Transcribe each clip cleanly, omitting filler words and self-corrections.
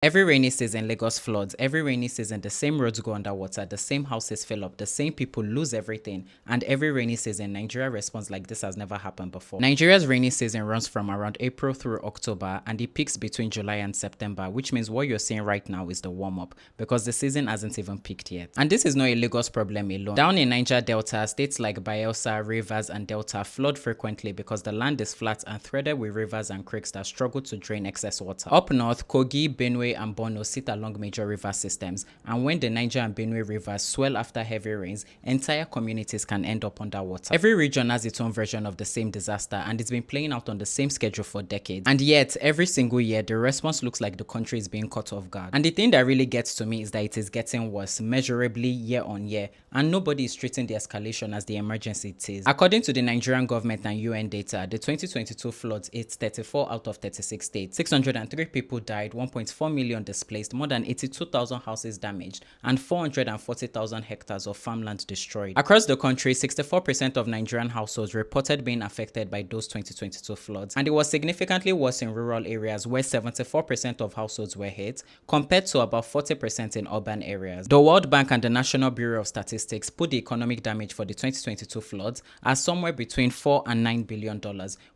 Every rainy season, Lagos floods. Every rainy season, the same roads go underwater, the same houses fill up, the same people lose everything. And every rainy season, Nigeria responds like this has never happened before. Nigeria's rainy season runs from around April through October, and it peaks between July and September, which means what you're seeing right now is the warm-up, because the season hasn't even peaked yet. And this is not a Lagos problem alone. Down in Niger Delta, states like Bayelsa, Rivers, and Delta flood frequently because the land is flat and threaded with rivers and creeks that struggle to drain excess water. Up north, Kogi, Benue, and Borno sit along major river systems, and when the Niger and Benue rivers swell after heavy rains, entire communities can end up underwater. Every region has its own version of the same disaster, and it's been playing out on the same schedule for decades. And yet, every single year, the response looks like the country is being caught off guard. And the thing that really gets to me is that it is getting worse, measurably year on year, and nobody is treating the escalation as the emergency it is. According to the Nigerian government and UN data, the 2022 floods hit 34 out of 36 states. 603 people died, 1.4 million displaced, more than 82,000 houses damaged, and 440,000 hectares of farmland destroyed. Across the country, 64% of Nigerian households reported being affected by those 2022 floods, and it was significantly worse in rural areas where 74% of households were hit, compared to about 40% in urban areas. The World Bank and the National Bureau of Statistics put the economic damage for the 2022 floods as somewhere between $4 and $9 billion,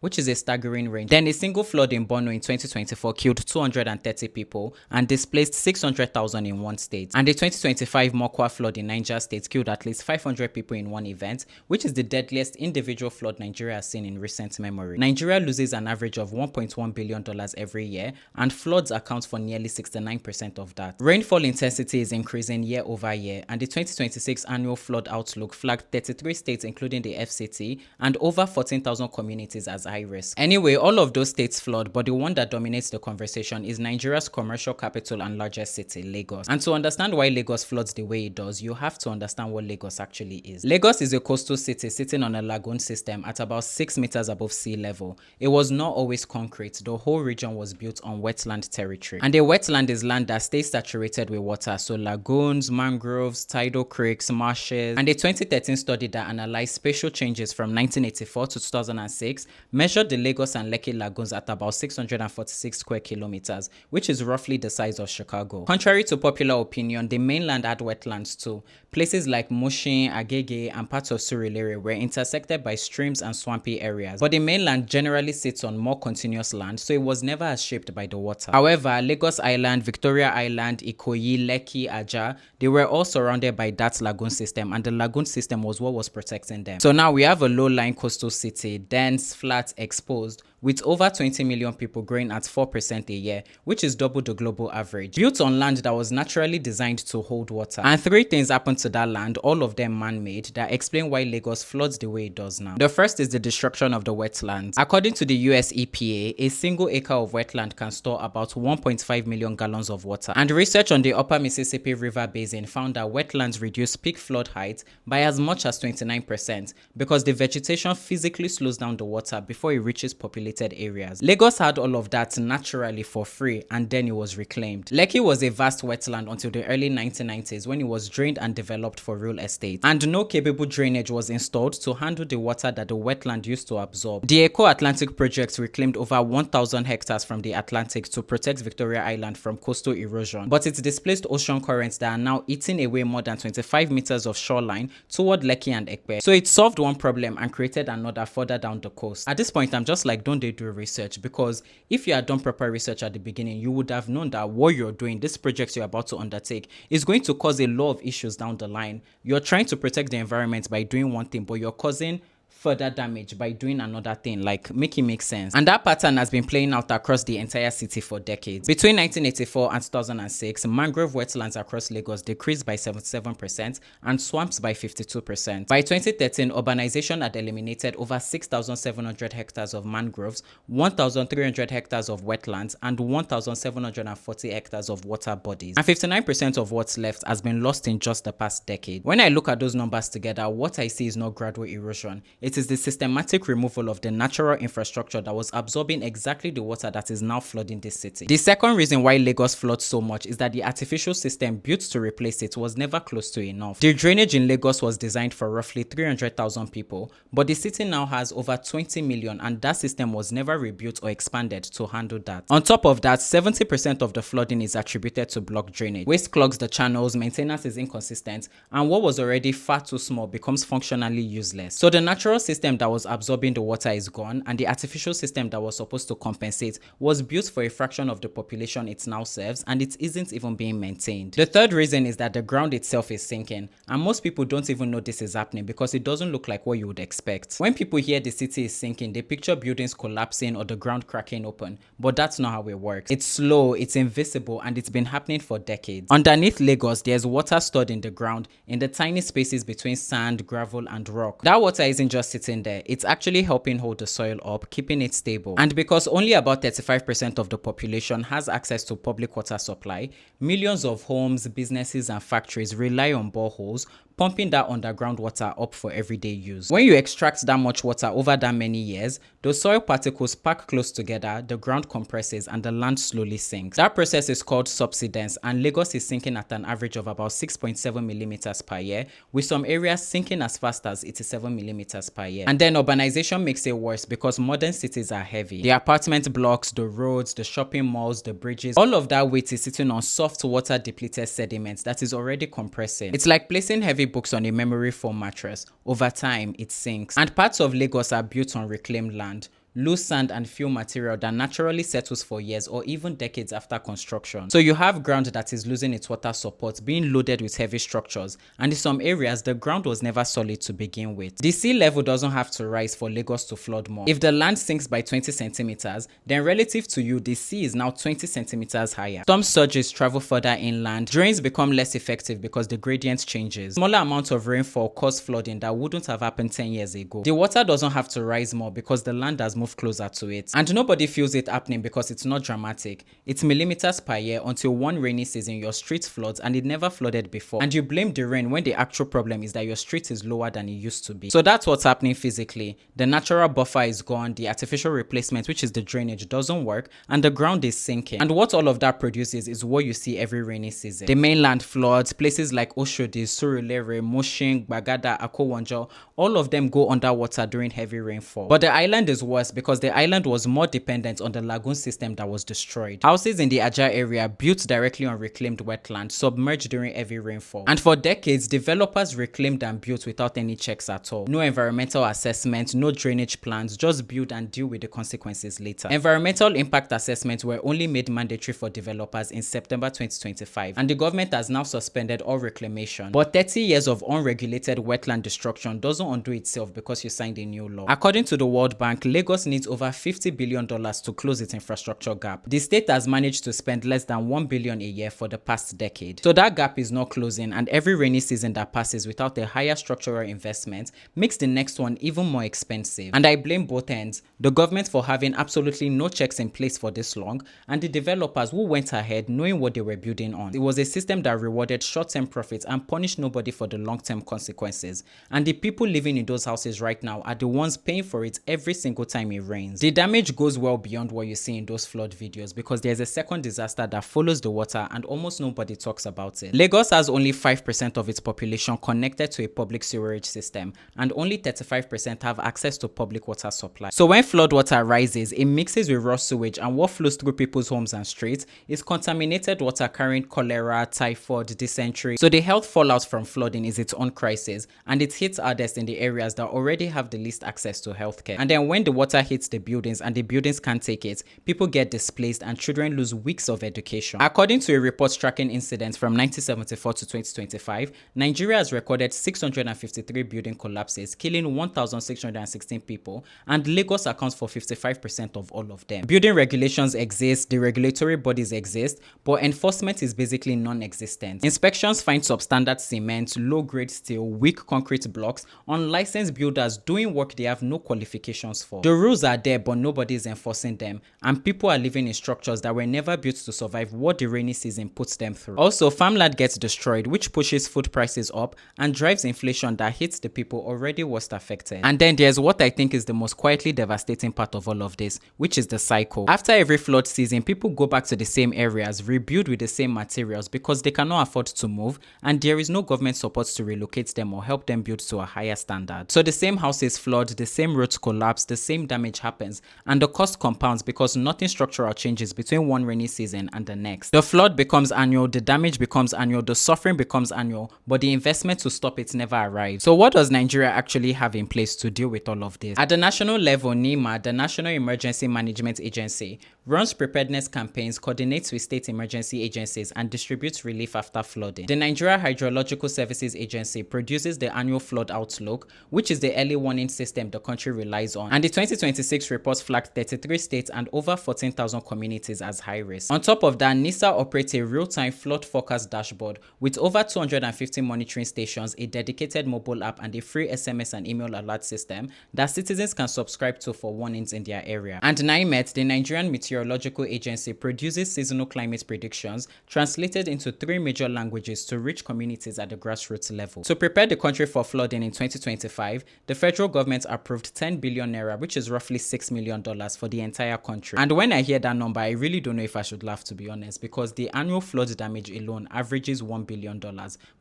which is a staggering range. Then a single flood in Borno in 2024 killed 230 people and displaced 600,000 in one state. And the 2025 Mokwa flood in Niger State killed at least 500 people in one event, which is the deadliest individual flood Nigeria has seen in recent memory. Nigeria loses an average of $1.1 billion every year, and floods account for nearly 69% of that. Rainfall intensity is increasing year over year, and the 2026 annual flood outlook flagged 33 states, including the FCT, and over 14,000 communities as high risk. Anyway, all of those states flood, but the one that dominates the conversation is Nigeria's commercial capital and largest city, Lagos. And to understand why Lagos floods the way it does, you have to understand what Lagos actually is. Lagos is a coastal city sitting on a lagoon system at about 6 meters above sea level. It was not always concrete. The whole region was built on wetland territory. And a wetland is land that stays saturated with water, so lagoons, mangroves, tidal creeks, marshes. And a 2013 study that analyzed spatial changes from 1984 to 2006 measured the Lagos and Lekki lagoons at about 646 square kilometers, which is roughly the size of Chicago. Contrary to popular opinion, the mainland had wetlands too. Places like Mushin, Agege, and parts of Surulere were intersected by streams and swampy areas, but the mainland generally sits on more continuous land, so it was never as shaped by the water. However, Lagos Island, Victoria Island, Ikoyi, Lekki, Aja, they were all surrounded by that lagoon system, and the lagoon system was what was protecting them. So now we have a low-lying coastal city, dense, flat, exposed, with over 20 million people growing at 4% a year, which is double the global average, built on land that was naturally designed to hold water. And three things happened to that land, all of them man-made, that explain why Lagos floods the way it does now. The first is the destruction of the wetlands. According to the US EPA, a single acre of wetland can store about 1.5 million gallons of water. And research on the upper Mississippi River Basin found that wetlands reduce peak flood height by as much as 29% because the vegetation physically slows down the water before it reaches populated areas. Lagos had all of that naturally for free, and then it was reclaimed. Lekki was a vast wetland until the early 1990s when it was drained and developed for real estate, and no capable drainage was installed to handle the water that the wetland used to absorb. The Eco Atlantic project reclaimed over 1,000 hectares from the Atlantic to protect Victoria Island from coastal erosion, but it displaced ocean currents that are now eating away more than 25 meters of shoreline toward Lekki and Ekpe. So it solved one problem and created another further down the coast. At this point, I'm just like, don't they do research? Because if you had done proper research at the beginning, you would have known that what you're doing, this project you're about to undertake, is going to cause a lot of issues down the line. You're trying to protect the environment by doing one thing, but you're causing further damage by doing another thing. Like, make it make sense. And that pattern has been playing out across the entire city for decades. Between 1984 and 2006, mangrove wetlands across Lagos decreased by 77% and swamps by 52%. By 2013, urbanization had eliminated over 6,700 hectares of mangroves, 1,300 hectares of wetlands, and 1,740 hectares of water bodies. And 59% of what's left has been lost in just the past decade. When I look at those numbers together, what I see is not gradual erosion. It is the systematic removal of the natural infrastructure that was absorbing exactly the water that is now flooding this city. The second reason why Lagos floods so much is that the artificial system built to replace it was never close to enough. The drainage in Lagos was designed for roughly 300,000 people, but the city now has over 20 million, and that system was never rebuilt or expanded to handle that. On top of that, 70% of the flooding is attributed to blocked drainage. Waste clogs the channels, maintenance is inconsistent, and what was already far too small becomes functionally useless. So the natural system that was absorbing the water is gone, and the artificial system that was supposed to compensate was built for a fraction of the population it now serves, and it isn't even being maintained. The third reason is that the ground itself is sinking, and most people don't even know this is happening because it doesn't look like what you would expect. When people hear the city is sinking, they picture buildings collapsing or the ground cracking open, but that's not how it works. It's slow, it's invisible, and it's been happening for decades. Underneath Lagos, there's water stored in the ground in the tiny spaces between sand, gravel, and rock. That water isn't just sitting there, it's actually helping hold the soil up, keeping it stable. And because only about 35% of the population has access to public water supply, millions of homes, businesses, and factories rely on boreholes, pumping that underground water up for everyday use. When you extract that much water over that many years, those soil particles pack close together, the ground compresses, and the land slowly sinks. That process is called subsidence, and Lagos is sinking at an average of about 6.7 millimeters per year, with some areas sinking as fast as 87 millimeters per year. And then urbanization makes it worse because modern cities are heavy. The apartment blocks, the roads, the shopping malls, the bridges, all of that weight is sitting on soft water depleted sediments that is already compressing. It's like placing heavy books on a memory foam mattress. Over time, it sinks. And parts of Lagos are built on reclaimed land. Loose sand and fill material that naturally settles for years or even decades after construction. So you have ground that is losing its water support, being loaded with heavy structures, and in some areas the ground was never solid to begin with. The sea level doesn't have to rise for Lagos to flood more. If the land sinks by 20 centimeters, then relative to you, the sea is now 20 centimeters higher. Storm surges travel further inland, drains become less effective because the gradient changes. Smaller amounts of rainfall cause flooding that wouldn't have happened 10 years ago. The water doesn't have to rise more because the land has move closer to it, and nobody feels it happening because it's not dramatic. It's millimeters per year until one rainy season your street floods and it never flooded before, and you blame the rain when the actual problem is that your street is lower than it used to be. So that's what's happening physically. The natural buffer is gone, the artificial replacement, which is the drainage, doesn't work, and the ground is sinking. And what all of that produces is what you see every rainy season. The mainland floods, places like Oshodi, Surulere, Mushin, Bagada, Akowonjo, all of them go underwater during heavy rainfall. But the island is worse because the island was more dependent on the lagoon system that was destroyed. Houses in the Ajah area built directly on reclaimed wetland submerged during heavy rainfall. And for decades, developers reclaimed and built without any checks at all. No environmental assessment, no drainage plans, just build and deal with the consequences later. Environmental impact assessments were only made mandatory for developers in September 2025, and the government has now suspended all reclamation. But 30 years of unregulated wetland destruction doesn't undo itself because you signed a new law. According to the World Bank, Lagos needs over $50 billion to close its infrastructure gap. The state has managed to spend less than $1 billion a year for the past decade. So that gap is not closing, and every rainy season that passes without a higher structural investment makes the next one even more expensive. And I blame both ends, the government for having absolutely no checks in place for this long, and the developers who went ahead knowing what they were building on. It was a system that rewarded short-term profits and punished nobody for the long-term consequences. And the people living in those houses right now are the ones paying for it every single time it rains. The damage goes well beyond what you see in those flood videos because there's a second disaster that follows the water and almost nobody talks about it. Lagos has only 5% of its population connected to a public sewerage system, and only 35% have access to public water supply. So when flood water rises, it mixes with raw sewage, and what flows through people's homes and streets is contaminated water carrying cholera, typhoid, dysentery. So the health fallout from flooding is its own crisis, and it hits hardest in the areas that already have the least access to healthcare. And then when the water hits the buildings and the buildings can't take it, people get displaced and children lose weeks of education. According to a report tracking incidents from 1974 to 2025, Nigeria has recorded 653 building collapses, killing 1,616 people, and Lagos accounts for 55% of all of them. Building regulations exist, the regulatory bodies exist, but enforcement is basically non-existent. Inspections find substandard cement, low-grade steel, weak concrete blocks, unlicensed builders doing work they have no qualifications for. The rules are there, but nobody is enforcing them, and people are living in structures that were never built to survive what the rainy season puts them through. Also, farmland gets destroyed, which pushes food prices up and drives inflation that hits the people already worst affected. And then there's what I think is the most quietly devastating part of all of this, which is the cycle. After every flood season, people go back to the same areas, rebuild with the same materials because they cannot afford to move, and there is no government support to relocate them or help them build to a higher standard. So the same houses flood, the same roads collapse, the same damage happens, and the cost compounds because nothing structural changes between one rainy season and the next. The flood becomes annual, the damage becomes annual, the suffering becomes annual, but the investment to stop it never arrives. So what does Nigeria actually have in place to deal with all of this? At the national level, NEMA, the National Emergency Management Agency, runs preparedness campaigns, coordinates with state emergency agencies, and distributes relief after flooding. The Nigeria Hydrological Services Agency produces the annual flood outlook, which is the early warning system the country relies on, and the 2026 report flagged 33 states and over 14,000 communities as high risk. On top of that, NISA operates a real-time flood forecast dashboard with over 250 monitoring stations, a dedicated mobile app, and a free SMS and email alert system that citizens can subscribe to for warnings in their area. And NIMET, the Nigerian Meteorological Agency, produces seasonal climate predictions translated into 3 major languages to reach communities at the grassroots level. To prepare the country for flooding in 2025, the federal government approved 10 billion naira, which is roughly $6 million for the entire country. And when I hear that number, I really don't know if I should laugh, to be honest, because the annual flood damage alone averages $1 billion,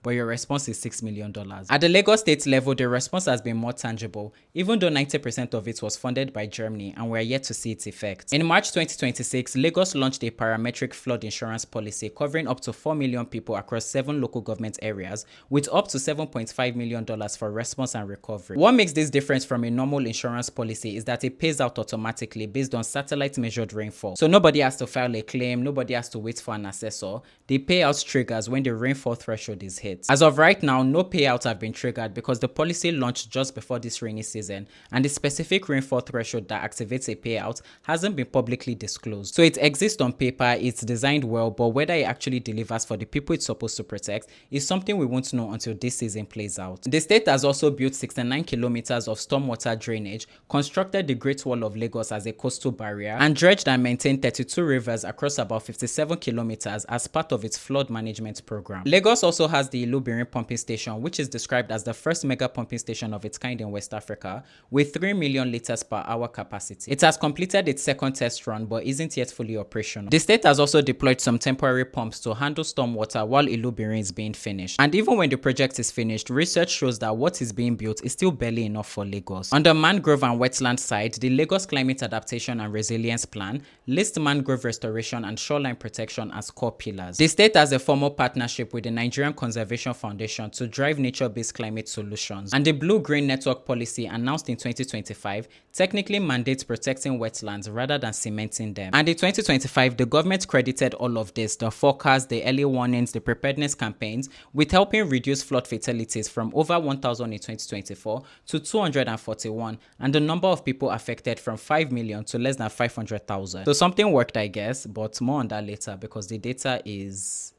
but your response is $6 million. At the Lagos state level, the response has been more tangible, even though 90% of it was funded by Germany, and we're yet to see its effects. In March 2026, Lagos launched a parametric flood insurance policy covering up to 4 million people across 7 local government areas, with up to $7.5 million for response and recovery. What makes this different from a normal insurance policy is that it pays out automatically based on satellite measured rainfall. So nobody has to file a claim, nobody has to wait for an assessor. The payout triggers when the rainfall threshold is hit. As of right now, no payouts have been triggered because the policy launched just before this rainy season, and the specific rainfall threshold that activates a payout hasn't been publicly disclosed. So it exists on paper, it's designed well, but whether it actually delivers for the people it's supposed to protect is something we won't know until this season plays out. The state has also built 69 kilometers of stormwater drainage, constructed the Great Wall of Lagos as a coastal barrier, and dredged and maintained 32 rivers across about 57 kilometers as part of its flood management program. Lagos also has the Ilubirin pumping station, which is described as the first mega pumping station of its kind in West Africa, with 3 million liters per hour capacity. It has completed its second test run, but isn't yet fully operational. The state has also deployed some temporary pumps to handle stormwater while Ilubirin is being finished. And even when the project is finished, research shows that what is being built is still barely enough for Lagos. On the mangrove and wetland side, the Lagos Climate Adaptation and Resilience Plan lists mangrove restoration and shoreline protection as core pillars. The state has a formal partnership with the Nigerian Conservation Foundation to drive nature-based climate solutions. And the Blue-Green Network policy announced in 2025 technically mandates protecting wetlands rather than cementing them. And in 2025, the government credited all of this, the forecast, the early warnings, the preparedness campaigns, with helping reduce flood fatalities from over 1,000 in 2024 to 241, and the number of people affected from 5 million to less than 500,000. So something worked, I guess, but more on that later because the data is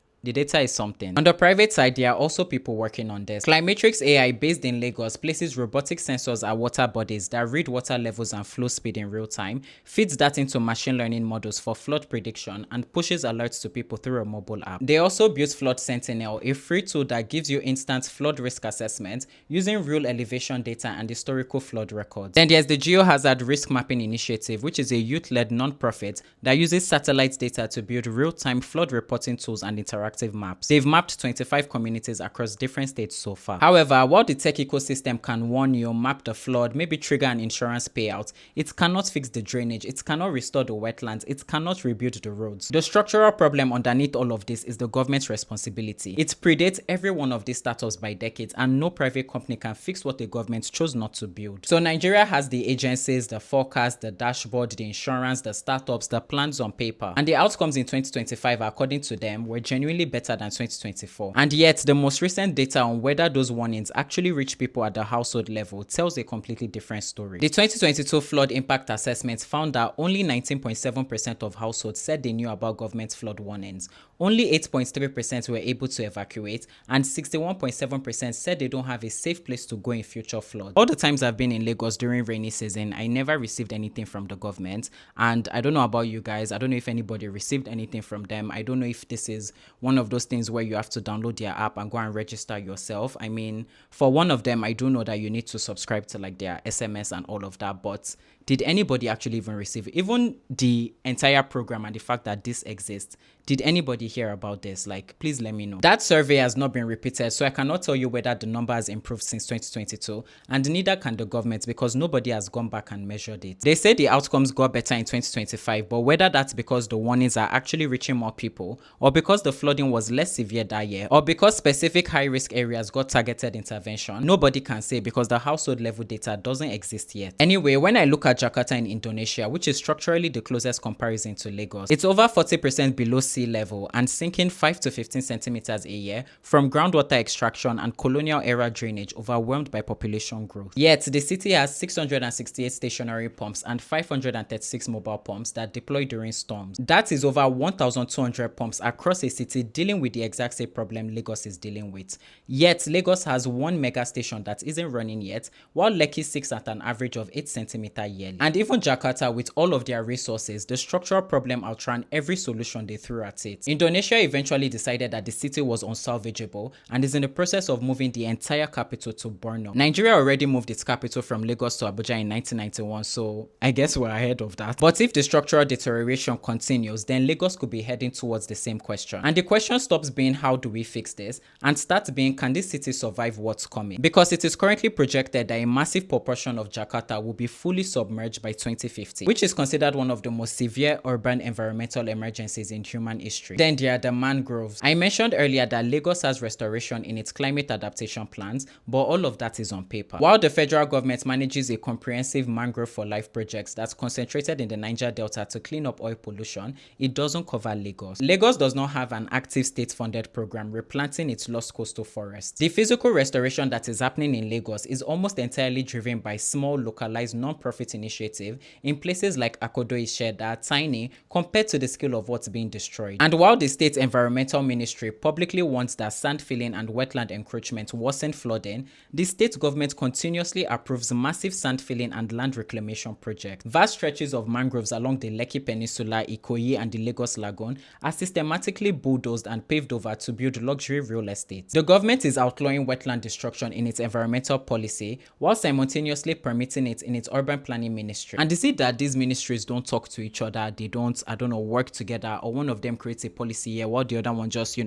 something. On the private side, there are also people working on this. Climatrix AI, based in Lagos, places robotic sensors at water bodies that read water levels and flow speed in real time, feeds that into machine learning models for flood prediction, and pushes alerts to people through a mobile app. They also built Flood Sentinel, a free tool that gives you instant flood risk assessment using real elevation data and historical flood records. Then there's the Geohazard Risk Mapping Initiative, which is a youth-led non-profit that uses satellite data to build real-time flood reporting tools and interactive maps. They've mapped 25 communities across different states so far. However, while the tech ecosystem can warn you, map the flood, maybe trigger an insurance payout, it cannot fix the drainage, it cannot restore the wetlands, it cannot rebuild the roads. The structural problem underneath all of this is the government's responsibility. It predates every one of these startups by decades, and no private company can fix what the government chose not to build. So Nigeria has the agencies, the forecast, the dashboard, the insurance, the startups, the plans on paper, and the outcomes in 2025, according to them, were genuinely significantly better than 2024. And yet, the most recent data on whether those warnings actually reach people at the household level tells a completely different story. The 2022 flood impact assessment found that only 19.7% of households said they knew about government flood warnings. Only 8.3% were able to evacuate, and 61.7% said they don't have a safe place to go in future floods. All the times I've been in Lagos during rainy season, I never received anything from the government, and I don't know about you guys. I don't know if anybody received anything from them. I don't know if this is one of those things where you have to download their app and go and register yourself. I mean, for one of them, I do know that you need to subscribe to like their SMS and all of that, but did anybody actually even receive it? Even the entire program and the fact that this exists, did anybody hear about this? Like, please let me know. That survey has not been repeated, so I cannot tell you whether the number has improved since 2022, and neither can the government because nobody has gone back and measured it. They say the outcomes got better in 2025, but whether that's because the warnings are actually reaching more people, or because the flooding was less severe that year, or because specific high-risk areas got targeted intervention, nobody can say because the household level data doesn't exist yet. Anyway, when I look at Jakarta in Indonesia, which is structurally the closest comparison to Lagos, it's over 40% below sea level and sinking 5 to 15 centimeters a year from groundwater extraction and colonial era drainage overwhelmed by population growth. Yet, the city has 668 stationary pumps and 536 mobile pumps that deploy during storms. That is over 1,200 pumps across a city dealing with the exact same problem Lagos is dealing with. Yet, Lagos has one mega station that isn't running yet, while Lekki sits at an average of 8 centimeters yearly. And even Jakarta, with all of their resources, the structural problem outran every solution they threw at it. Indonesia eventually decided that the city was unsalvageable and is in the process of moving the entire capital to Borno. Nigeria already moved its capital from Lagos to Abuja in 1991, so I guess we're ahead of that. But if the structural deterioration continues, then Lagos could be heading towards the same question. And the question stops being how do we fix this and starts being can this city survive what's coming? Because it is currently projected that a massive proportion of Jakarta will be fully submerged by 2050, which is considered one of the most severe urban environmental emergencies in human history. Then there are the mangroves. I mentioned earlier that Lagos has restoration in its climate adaptation plans, but all of that is on paper. While the federal government manages a comprehensive mangrove for life project that's concentrated in the Niger Delta to clean up oil pollution, it doesn't cover Lagos. Lagos does not have an active state-funded program replanting its lost coastal forests. The physical restoration that is happening in Lagos is almost entirely driven by small, localized, non-profit initiatives in places like Akodo-Ishe that are tiny compared to the scale of what's being destroyed. And while the state environmental ministry publicly wants that sand filling and wetland encroachment worsen flooding, the state government continuously approves massive sand filling and land reclamation projects. Vast stretches of mangroves along the Lekki Peninsula, Ikoyi, and the Lagos Lagoon are systematically bulldozed and paved over to build luxury real estate. The government is outlawing wetland destruction in its environmental policy while simultaneously permitting it in its urban planning ministry. And is it that these ministries don't talk to each other, they don't, work together, or one of them creates a policy here while the other one just,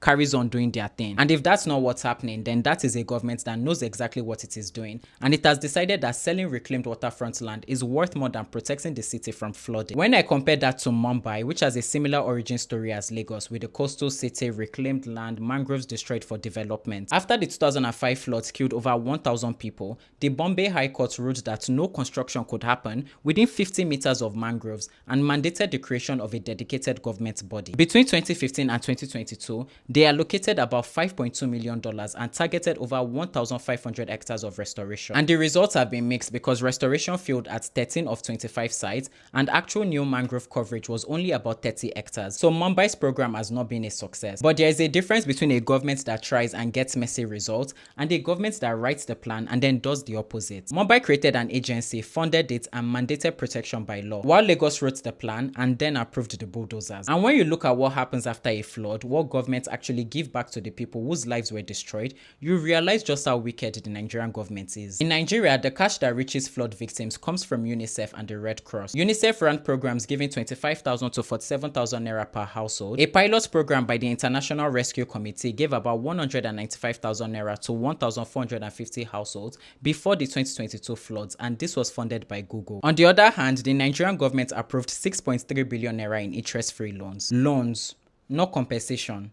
carries on doing their thing? And if that's not what's happening, then that is a government that knows exactly what it is doing, and it has decided that selling reclaimed waterfront land is worth more than protecting the city from flooding. When I compare that to Mumbai, which has a similar origin story as Lagos, with the coastal city, reclaimed land, mangroves destroyed for development. After the 2005 floods killed over 1,000 people, the Bombay High Court ruled that no construction could happen within 50 meters of mangroves and mandated the creation of a dedicated government body. Between 2015 and 2022, they allocated about $5.2 million and targeted over 1,500 hectares of restoration. And the results have been mixed because restoration failed at 13 of 25 sites and actual new mangrove coverage was only about 30 hectares. So Mumbai's program has not been a success. But there is a difference between a government that tries and gets messy results and a government that writes the plan and then does the opposite. Mumbai created an agency, funded it, and mandated protection by law, while Lagos wrote the plan and then approved the bulldozers. And when you look at what happens after a flood, what governments actually give back to the people whose lives were destroyed, you realize just how wicked the Nigerian government is. In Nigeria, the cash that reaches flood victims comes from UNICEF and the Red Cross. UNICEF ran programs giving 25,000 to 47,000 naira per household. A pilot program by the International Rescue Committee gave about 195,000 naira to 1,450 households before the 2022 floods, and this was funded by Google. On the other hand, the Nigerian government approved 6.3 billion naira in interest-free loans. Loans, not compensation.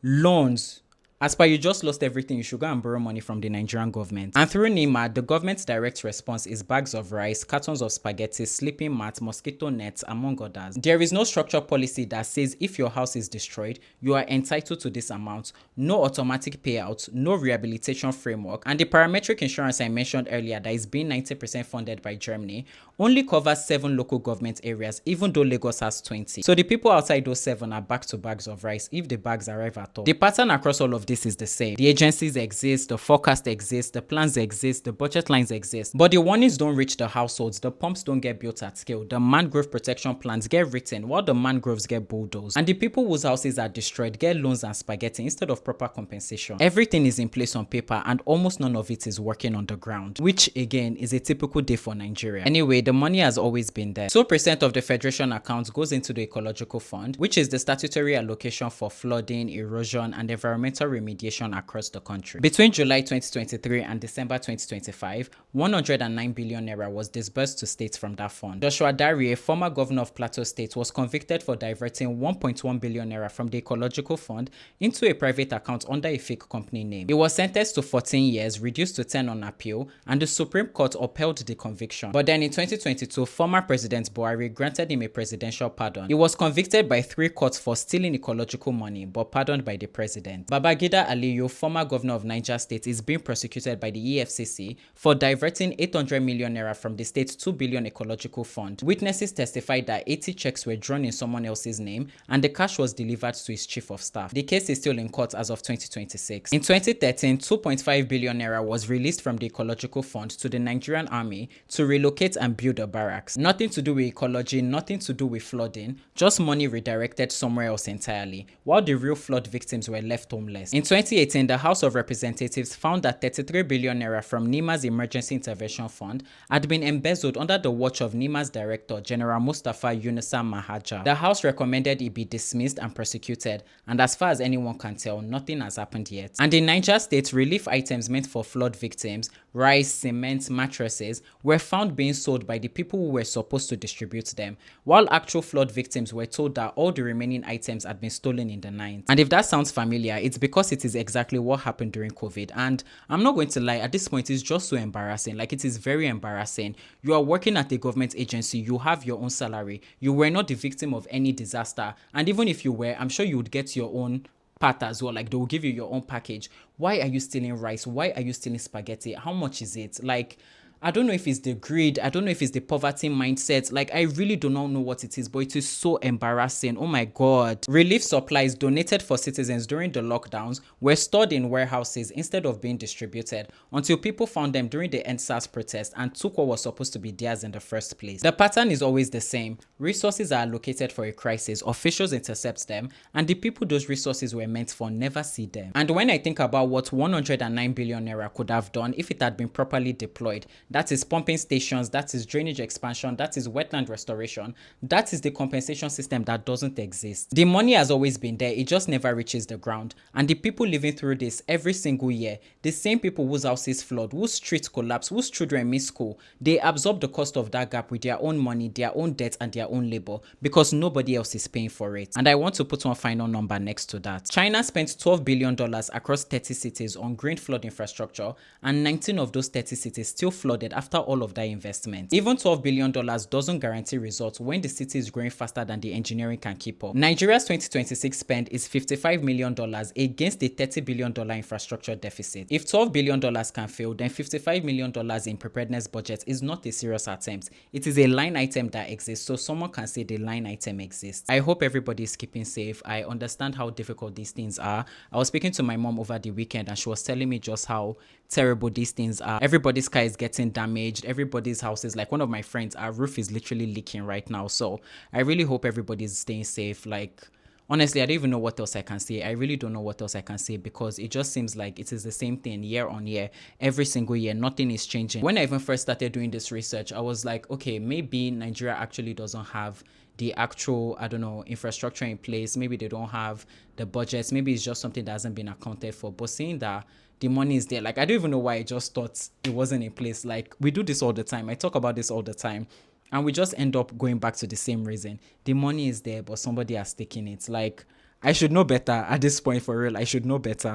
Loans As per you just lost everything, you should go and borrow money from the Nigerian government. And through NEMA, the government's direct response is bags of rice, cartons of spaghetti, sleeping mats, mosquito nets, among others. There is no structural policy that says if your house is destroyed, you are entitled to this amount, no automatic payouts, no rehabilitation framework, and the parametric insurance I mentioned earlier that is being 90% funded by Germany only covers 7 local government areas, even though Lagos has 20. So the people outside those 7 are back to bags of rice if the bags arrive at all. The pattern across all of this is the same. The agencies exist, the forecast exists, the plans exist, the budget lines exist, but the warnings don't reach the households, the pumps don't get built at scale, the mangrove protection plans get written while the mangroves get bulldozed, and the people whose houses are destroyed get loans and spaghetti instead of proper compensation. Everything is in place on paper and almost none of it is working on the ground, which again is a typical day for Nigeria. Anyway, the money has always been there. 2% of the federation account goes into the ecological fund, which is the statutory allocation for flooding, erosion, and environmental remediation across the country. Between July 2023 and December 2025, 109 billion naira was disbursed to states from that fund. Joshua Dare, former governor of Plateau State, was convicted for diverting 1.1 billion naira from the ecological fund into a private account under a fake company name. He was sentenced to 14 years, reduced to 10 on appeal, and the Supreme Court upheld the conviction. But then in 2022, former President Buhari granted him a presidential pardon. He was convicted by 3 courts for stealing ecological money, but pardoned by the president. Babangida Aliyu, former governor of Niger State, is being prosecuted by the EFCC for diverting 800 million naira from the state's 2 billion ecological fund. Witnesses testified that 80 checks were drawn in someone else's name and the cash was delivered to his chief of staff. The case is still in court as of 2026. In 2013, 2.5 billion naira was released from the ecological fund to the Nigerian army to relocate and build a barracks. Nothing to do with ecology, nothing to do with flooding, just money redirected somewhere else entirely, while the real flood victims were left homeless. In 2018, the House of Representatives found that 33 billion naira from NEMA's Emergency Intervention Fund had been embezzled under the watch of NEMA's director, General Mustafa Yunusa Mahaja. The House recommended it be dismissed and prosecuted, and as far as anyone can tell, nothing has happened yet. And in Niger State, relief items meant for flood victims, rice, cement, mattresses, were found being sold by the people who were supposed to distribute them, while actual flood victims were told that all the remaining items had been stolen in the night. And if that sounds familiar, it's because it is exactly what happened during COVID. And I'm not going to lie, at this point, it's just so embarrassing. Like, it is very embarrassing. You are working at a government agency, you have your own salary, you were not the victim of any disaster, and even if you were, I'm sure you would get your own part as well. Like, they will give you your own package. Why are you stealing rice? Why are you stealing spaghetti? How much is it? Like, I don't know if it's the greed. I don't know if it's the poverty mindset. Like, I really do not know what it is, but it is so embarrassing. Oh my God. Relief supplies donated for citizens during the lockdowns were stored in warehouses instead of being distributed until people found them during the EndSARS protest and took what was supposed to be theirs in the first place. The pattern is always the same. Resources are allocated for a crisis, officials intercept them, and the people those resources were meant for never see them. And when I think about what 109 billion naira could have done if it had been properly deployed, that is pumping stations, that is drainage expansion, that is wetland restoration, that is the compensation system that doesn't exist. The money has always been there, it just never reaches the ground. And the people living through this every single year, the same people whose houses flood, whose streets collapse, whose children miss school, they absorb the cost of that gap with their own money, their own debt, and their own labor because nobody else is paying for it. And I want to put one final number next to that. China spent $12 billion across 30 cities on green flood infrastructure, and 19 of those 30 cities still flooded after all of that investment. Even $12 billion doesn't guarantee results when the city is growing faster than the engineering can keep up. Nigeria's 2026 spend is $55 million against a $30 billion infrastructure deficit. If $12 billion can fail, then $55 million in preparedness budget is not a serious attempt. It is a line item that exists, so someone can say the line item exists. I hope everybody is keeping safe. I understand how difficult these things are. I was speaking to my mom over the weekend and she was telling me just how terrible these things are. Everybody's car is getting damaged. Everybody's house is, like, one of my friends, our roof is literally leaking right now. So I really hope everybody's staying safe. Like, honestly, I don't even know what else I can say. I really don't know what else I can say because it just seems like it is the same thing year on year, every single year. Nothing is changing. When I even first started doing this research, I was like, okay, maybe Nigeria actually doesn't have the actual, I don't know, infrastructure in place. Maybe they don't have the budgets. Maybe it's just something that hasn't been accounted for. But seeing that the money is there, like, I don't even know why I just thought it wasn't in place. Like, we do this all the time. I talk about this all the time. And we just end up going back to the same reason. The money is there, but somebody has taken it. Like, I should know better at this point, for real. I should know better.